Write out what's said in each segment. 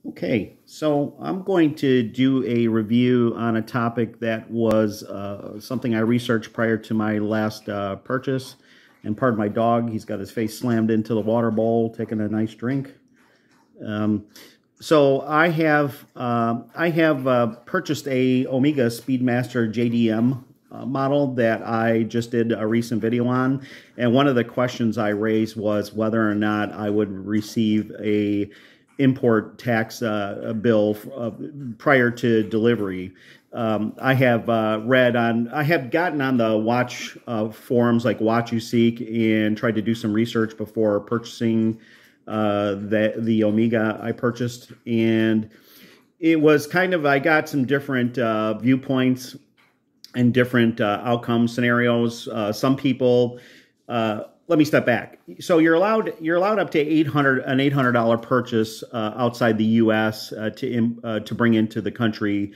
Okay, so I'm going to do a review on a topic that was something I researched prior to my last purchase. And pardon my dog, he's got his face slammed into the water bowl, taking a nice drink. Um, so I have purchased a Omega Speedmaster JDM model that I just did a recent video on, and one of the questions I raised was whether or not I would receive a import tax bill prior to delivery. I have I have gotten on the watch forums like WatchUSeek and tried to do some research before purchasing the Omega I purchased, and it was kind of, I got some different viewpoints and different outcome scenarios. Some people, let me step back. So you're allowed up to $800 purchase outside the U.S. To bring into the country.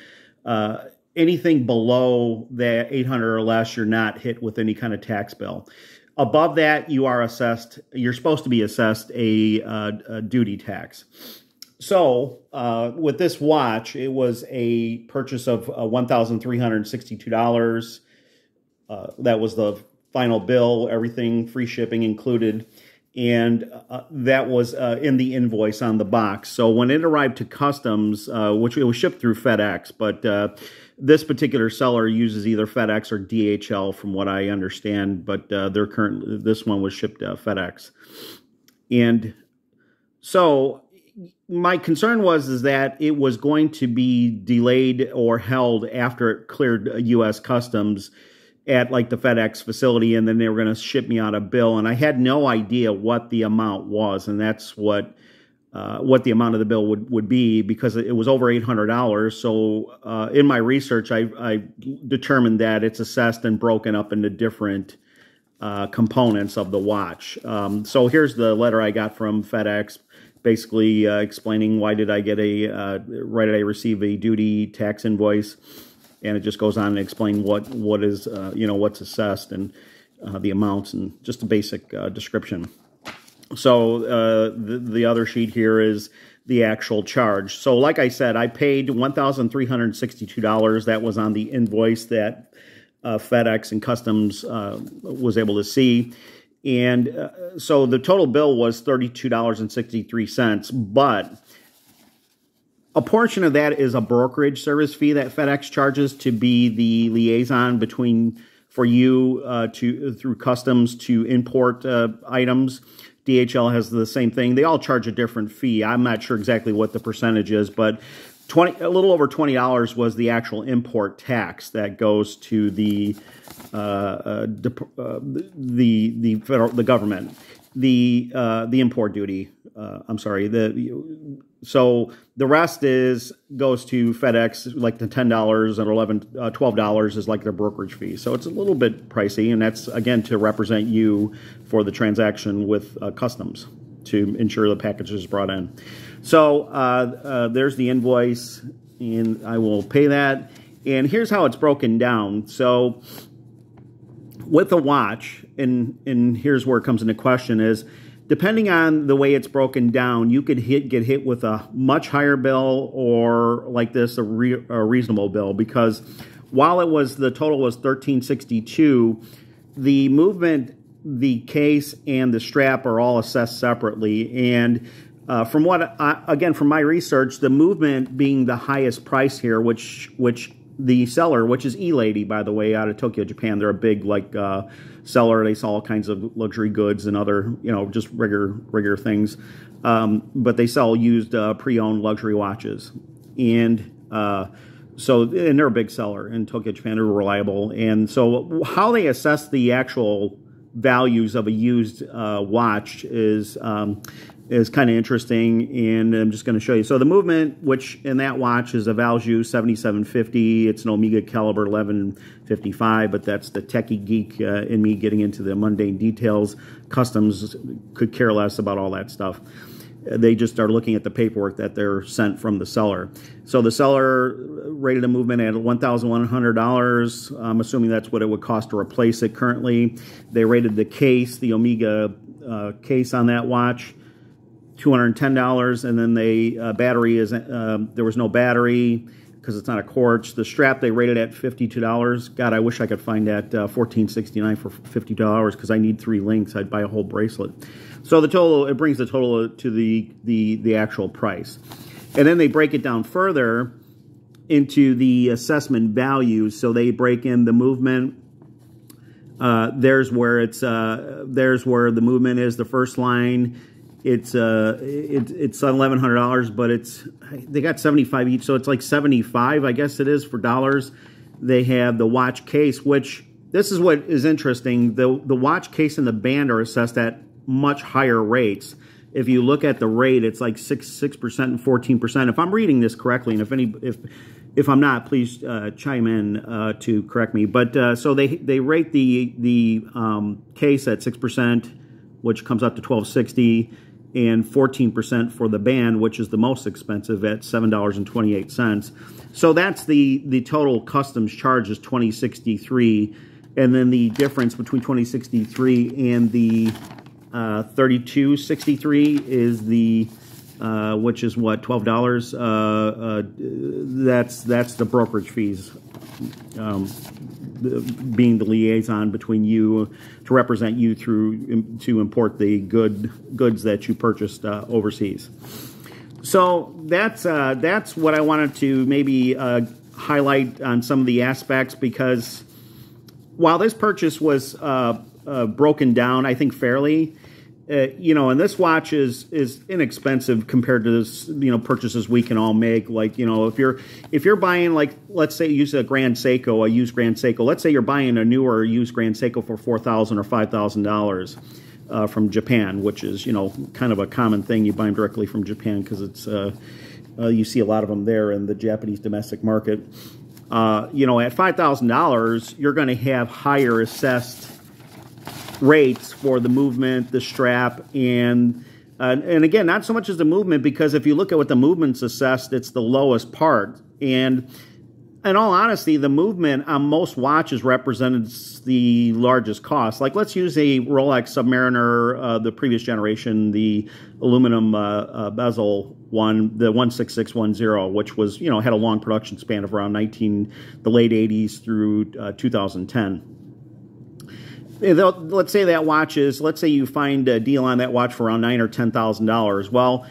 Anything below that 800 or less, you're not hit with any kind of tax bill. Above that, you're supposed to be assessed a duty tax. So with this watch, it was a purchase of $1,362. That was the final bill, everything, free shipping included. And that was in the invoice on the box. So when it arrived to customs, which it was shipped through FedEx, but this particular seller uses either FedEx or DHL, from what I understand. But this one was shipped FedEx, and so my concern is that it was going to be delayed or held after it cleared U.S. customs at like the FedEx facility, and then they were going to ship me out a bill, and I had no idea what the amount was, and that's what the amount of the bill would be, because it was over $800. So in my research, I determined that it's assessed and broken up into different components of the watch. So here's the letter I got from FedEx, basically explaining why did I receive a duty tax invoice. And it just goes on to explain what is what's assessed, and the amounts, and just a basic description. So the other sheet here is the actual charge. So like I said, I paid $1,362. That was on the invoice that FedEx and Customs was able to see. And so the total bill was $32.63, but a portion of that is a brokerage service fee that FedEx charges to be the liaison for you through customs to import items. DHL has the same thing. They all charge a different fee. I'm not sure exactly what the percentage is, but a little over $20 was the actual import tax that goes to the government. The import duty. I'm sorry. So the rest goes to FedEx, like the $10 and $12 is like their brokerage fee. So it's a little bit pricey, and that's again to represent you for the transaction with customs to ensure the package is brought in. So there's the invoice, and I will pay that. And here's how it's broken down. So with a watch, and here's where it comes into question, is depending on the way it's broken down, you could get hit with a much higher bill, or like this, a reasonable bill, because while the total was $1,362, the movement, the case, and the strap are all assessed separately. And from my research, the movement being the highest price here, which the seller, which is E-Lady, by the way, out of Tokyo, Japan. They're a big seller. They sell all kinds of luxury goods and other, just regular things. But they sell used pre-owned luxury watches. And and they're a big seller in Tokyo, Japan. They're reliable. And so how they assess the actual values of a used watch is kind of interesting, and I'm just going to show you. So the movement, which in that watch is a Valjoux 7750, it's an Omega caliber 1155, but that's the techie geek in me getting into the mundane details. Customs could care less about all that stuff. They just are looking at the paperwork that they're sent from the seller. So the seller rated a movement at $1,100. I'm assuming that's what it would cost to replace it currently. They rated the case, the Omega case on that watch, $210, and then battery is there was no battery because it's not a quartz. The strap they rated at $52. God, I wish I could find that $14.69 for $52 because I need 3 links. I'd buy a whole bracelet. So the total, it brings the total to the actual price. And then they break it down further into the assessment values. So they break in the movement. There's where the movement is. The first line, it's $1,100, but they got 75 each, so it's like 75, I guess it is, for dollars. They have the watch case, which this is what is interesting. The watch case and the band are assessed at much higher rates. If you look at the rate, it's like 6% and 14%. If I'm reading this correctly, and if I'm not, please chime in to correct me. But so they rate the case at 6%, which comes up to $1,260, and 14% for the band, which is the most expensive, at $7.28. So that's the total customs charge is $20.63, and then the difference between $20.63 and the $32.63 is the which is what, $12. That's the brokerage fees, being the liaison between you to represent you to import the goods that you purchased overseas. So that's what I wanted to maybe highlight on some of the aspects, because while this purchase was broken down, I think fairly. And this watch is inexpensive compared to this, purchases we can all make. Like, if you're buying, like, let's say use a Grand Seiko, a used Grand Seiko. Let's say you're buying a newer used Grand Seiko for $4,000 or $5,000 from Japan, which is, kind of a common thing. You buy them directly from Japan because it's, you see a lot of them there in the Japanese domestic market. At $5,000, you're going to have higher assessed rates for the movement, the strap, and again, not so much as the movement, because if you look at what the movement's assessed, it's the lowest part. And in all honesty, the movement on most watches represents the largest cost. Like, let's use a Rolex Submariner, the previous generation, the aluminum bezel one, the 16610, which was, had a long production span of around the late 80s through 2010. Let's say that watch is, let's say you find a deal on that watch for around $9,000 or $10,000. Well,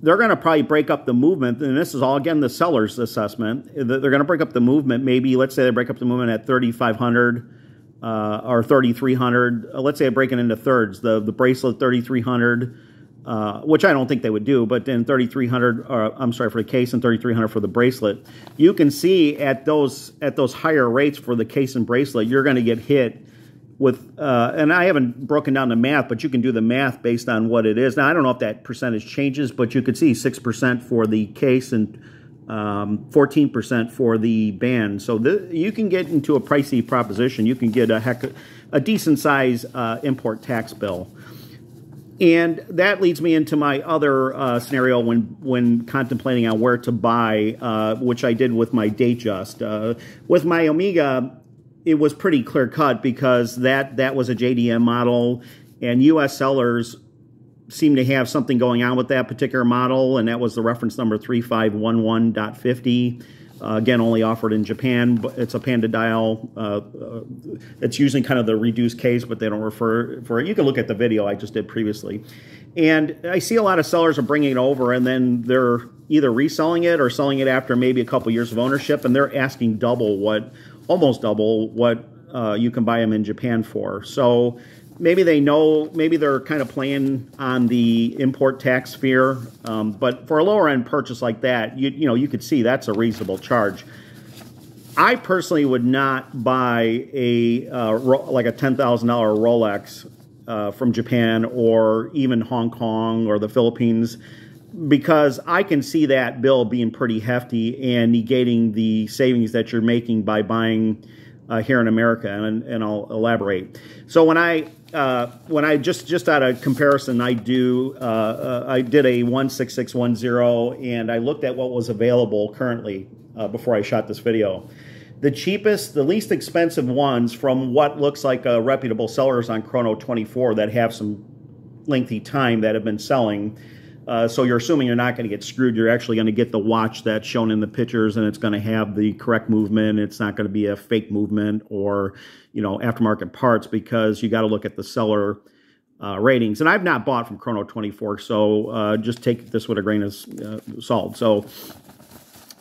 they're going to probably break up the movement, and this is all, again, the seller's assessment. They're going to break up the movement. Maybe, let's say they break up the movement at $3,500 or $3,300. Let's say they break it into thirds. The bracelet, $3,300, which I don't think they would do, but then $3,300, I'm sorry, for the case, and $3,300 for the bracelet. You can see at those higher rates for the case and bracelet, you're going to get hit with, and I haven't broken down the math, but you can do the math based on what it is. Now, I don't know if that percentage changes, but you could see 6% for the case and 14% for the band. So you can get into a pricey proposition. You can get a decent size import tax bill. And that leads me into my other scenario when contemplating on where to buy, which I did with my Datejust. With my Omega, it was pretty clear-cut because that was a JDM model, and U.S. sellers seem to have something going on with that particular model, and that was the reference number 3511.50. Again, only offered in Japan, but it's a Panda dial. It's using kind of the reduced case, but they don't refer for it. You can look at the video I just did previously. And I see a lot of sellers are bringing it over, and then they're either reselling it or selling it after maybe a couple years of ownership, and they're asking almost double what you can buy them in Japan for. So maybe they know, maybe they're kind of playing on the import tax sphere. But for a lower end purchase like that, you could see that's a reasonable charge. I personally would not buy like a $10,000 Rolex from Japan or even Hong Kong or the Philippines, because I can see that bill being pretty hefty and negating the savings that you're making by buying here in America, and I'll elaborate. So when I just out of comparison, I did a 16610, and I looked at what was available currently before I shot this video. The cheapest, the least expensive ones from what looks like reputable sellers on Chrono24 that have some lengthy time that have been selling. So you're assuming you're not going to get screwed. You're actually going to get the watch that's shown in the pictures, and it's going to have the correct movement. It's not going to be a fake movement or, aftermarket parts, because you got to look at the seller ratings. And I've not bought from Chrono24, so just take this with a grain of salt. So,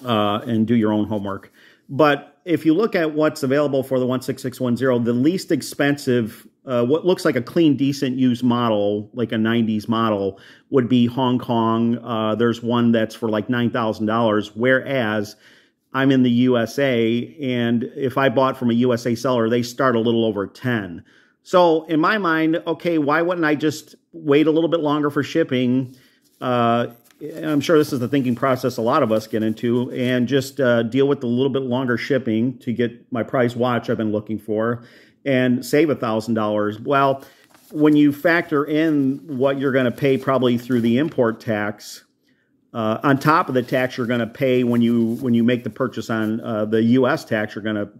and do your own homework. But if you look at what's available for the 16610, the least expensive, what looks like a clean, decent used model, like a 90s model, would be Hong Kong. There's one that's for like $9,000, whereas I'm in the USA, and if I bought from a USA seller, they start a little over 10. So in my mind, okay, why wouldn't I just wait a little bit longer for shipping? I'm sure this is the thinking process a lot of us get into, and just deal with a little bit longer shipping to get my price watch I've been looking for and save $1,000. Well, when you factor in what you're going to pay probably through the import tax, on top of the tax you're going to pay when you make the purchase on the U.S. tax you're going to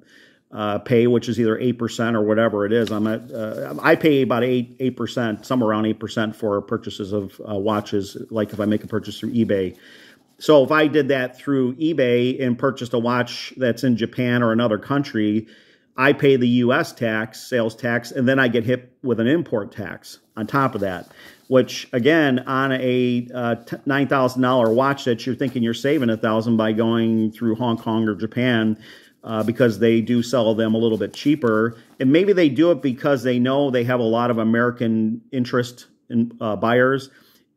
pay, which is either 8% or whatever it is. I pay about 8%, somewhere around 8% for purchases of watches, like if I make a purchase through eBay. So if I did that through eBay and purchased a watch that's in Japan or another country, I pay the U.S. tax, sales tax, and then I get hit with an import tax on top of that, which, again, on a $9,000 watch that you're thinking you're saving $1,000 by going through Hong Kong or Japan, because they do sell them a little bit cheaper. And maybe they do it because they know they have a lot of American interest in buyers,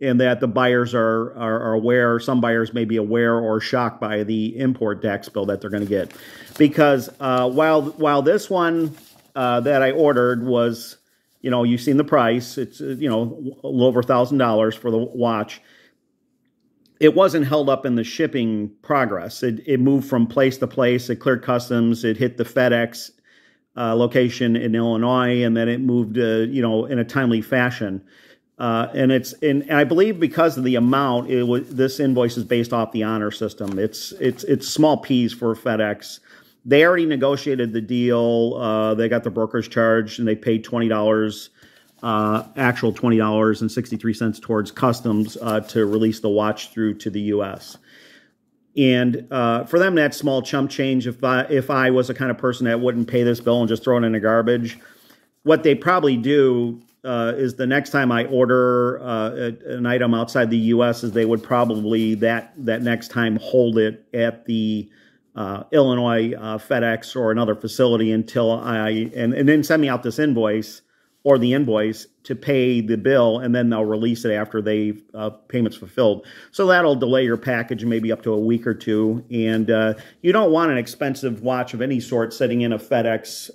and that the buyers are aware, some buyers may be aware or shocked by the import tax bill that they're going to get. Because while this one that I ordered was, you've seen the price, it's, a little over $1,000 for the watch. It wasn't held up in the shipping progress. It moved from place to place. It cleared customs. It hit the FedEx location in Illinois, and then it moved, in a timely fashion. And I believe because of the amount, this invoice is based off the honor system. It's small P's for FedEx. They already negotiated the deal. They got the brokerage charge, and they paid $20. Actual $20.63 towards customs to release the watch through to the U.S. And for them, that's small chump change. If I was the kind of person that wouldn't pay this bill and just throw it in the garbage, what they probably do is the next time I order an item outside the U.S. is they would probably that next time hold it at the Illinois FedEx or another facility until and then send me out this invoice or the invoice to pay the bill, and then they'll release it after payment's fulfilled. So that'll delay your package maybe up to a week or two. And you don't want an expensive watch of any sort sitting in a FedEx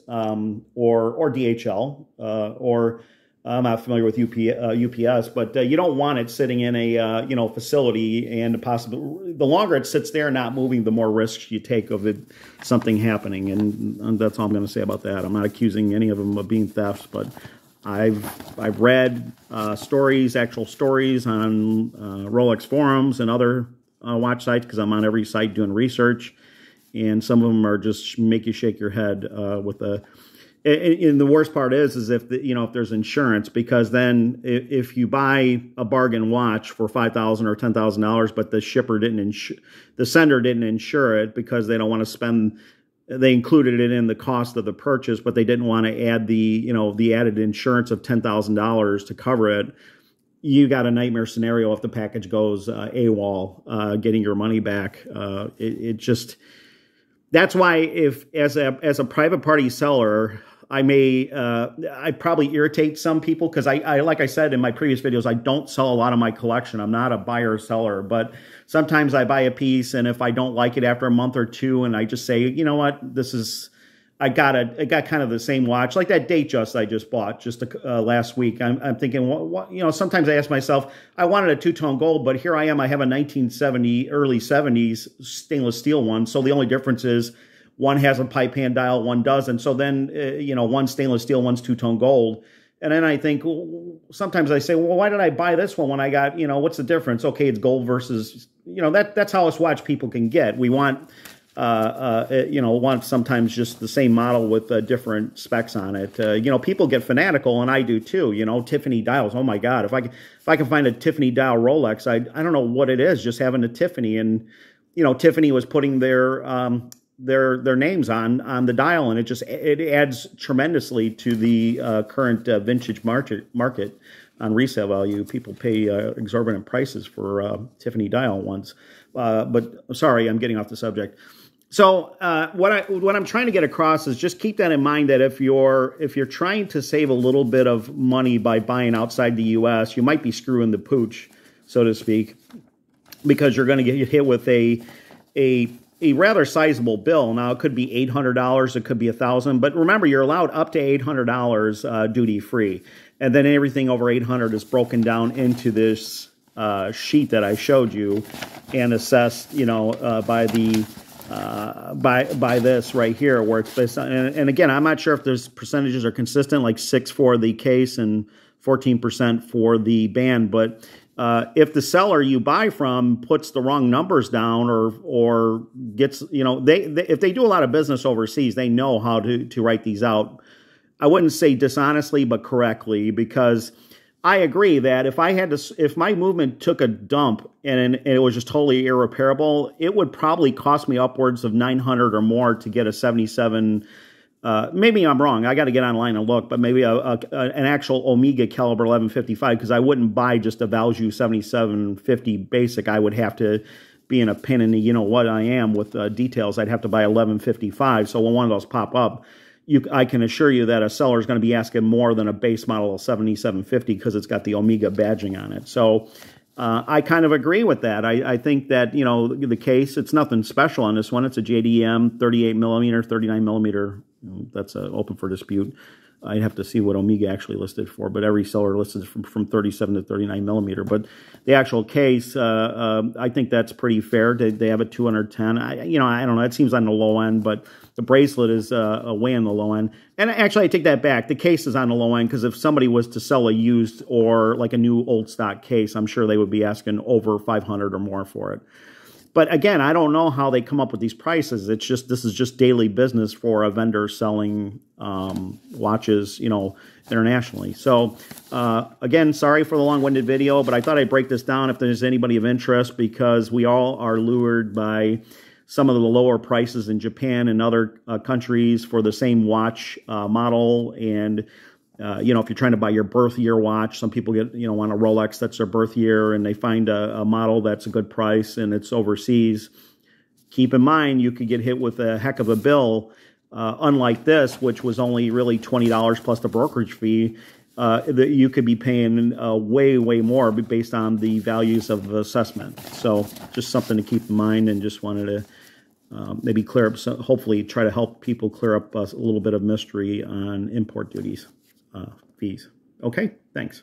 or DHL or I'm not familiar with UPS, but you don't want it sitting in a facility, and the longer it sits there not moving, the more risks you take of something happening. And that's all I'm going to say about that. I'm not accusing any of them of being thefts, but I've read actual stories on Rolex forums and other watch sites, because I'm on every site doing research, and some of them are just make you shake your head with the. And the worst part is if if there's insurance, because then if you buy a bargain watch for $5,000 or $10,000, but the sender didn't insure it because they don't want to spend. They included it in the cost of the purchase, but they didn't want to add the added insurance of $10,000 to cover it. You got a nightmare scenario if the package goes AWOL, getting your money back. That's why as a private party seller, I probably irritate some people, because I like I said in my previous videos, I don't sell a lot of my collection. I'm not a buyer or seller, but sometimes I buy a piece, and if I don't like it after a month or two, and I just say, you know what, I got kind of the same watch, like that Datejust I just bought just last week. I'm thinking, what, sometimes I ask myself, I wanted a two-tone gold, but here I am, I have a 1970, early 70s stainless steel one. So the only difference is one has a pipe hand dial, one doesn't. So then, one's stainless steel, one's two-tone gold. And then I think, sometimes I say, well, why did I buy this one when I got, what's the difference? Okay, it's gold versus, that's how us watch people can get. We want want sometimes just the same model with different specs on it. People get fanatical, and I do too. Tiffany dials. Oh my God, if I can find a Tiffany dial Rolex, I don't know what it is. Just having a Tiffany, and Tiffany was putting their names on the dial, and it adds tremendously to the current vintage market on resale value. People pay exorbitant prices for Tiffany dial ones. But sorry, I'm getting off the subject. So what I'm trying to get across is just keep that in mind, that if you're trying to save a little bit of money by buying outside the U.S., you might be screwing the pooch, so to speak, because you're going to get hit with a rather sizable bill. Now, it could be $800, it could be $1,000, but remember, you're allowed up to $800 duty free, and then everything over $800 is broken down into this sheet that I showed you and assessed, by the by this right here, where it's based on, and again, I'm not sure if those percentages are consistent, like 6 for the case and 14% for the band, but if the seller you buy from puts the wrong numbers down, or gets, if they do a lot of business overseas, they know how to write these out. I wouldn't say dishonestly, but correctly, because I agree that if my movement took a dump and it was just totally irreparable, it would probably cost me upwards of $900 or more to get a 77. Maybe I'm wrong. I got to get online and look, but maybe an actual Omega caliber 1155, because I wouldn't buy just a Valjoux 7750 basic. I would have to be in a pin in the what I am with details. I'd have to buy 1155. So when one of those pop up, I can assure you that a seller is going to be asking more than a base model 7750, because it's got the Omega badging on it. So I kind of agree with that. I think that, the case, it's nothing special on this one. It's a JDM 38 millimeter, 39 millimeter. That's open for dispute. I'd have to see what Omega actually listed for, but every seller listed from 37 to 39 millimeter. But the actual case, I think that's pretty fair. They have a 210. I don't know. It seems on the low end, but the bracelet is way on the low end. And actually, I take that back. The case is on the low end, because if somebody was to sell a used or like a new old stock case, I'm sure they would be asking over $500 or more for it. But again, I don't know how they come up with these prices. This is just daily business for a vendor selling watches, internationally. So again, sorry for the long-winded video, but I thought I'd break this down if there's anybody of interest, because we all are lured by some of the lower prices in Japan and other countries for the same watch model. And if you're trying to buy your birth year watch, some people get, want a Rolex that's their birth year, and they find a model that's a good price and it's overseas. Keep in mind, you could get hit with a heck of a bill, unlike this, which was only really $20 plus the brokerage fee. That you could be paying way, way more based on the values of the assessment. So just something to keep in mind, and just wanted to maybe clear up, hopefully try to help people clear up a little bit of mystery on import duties. Fees. Okay, thanks.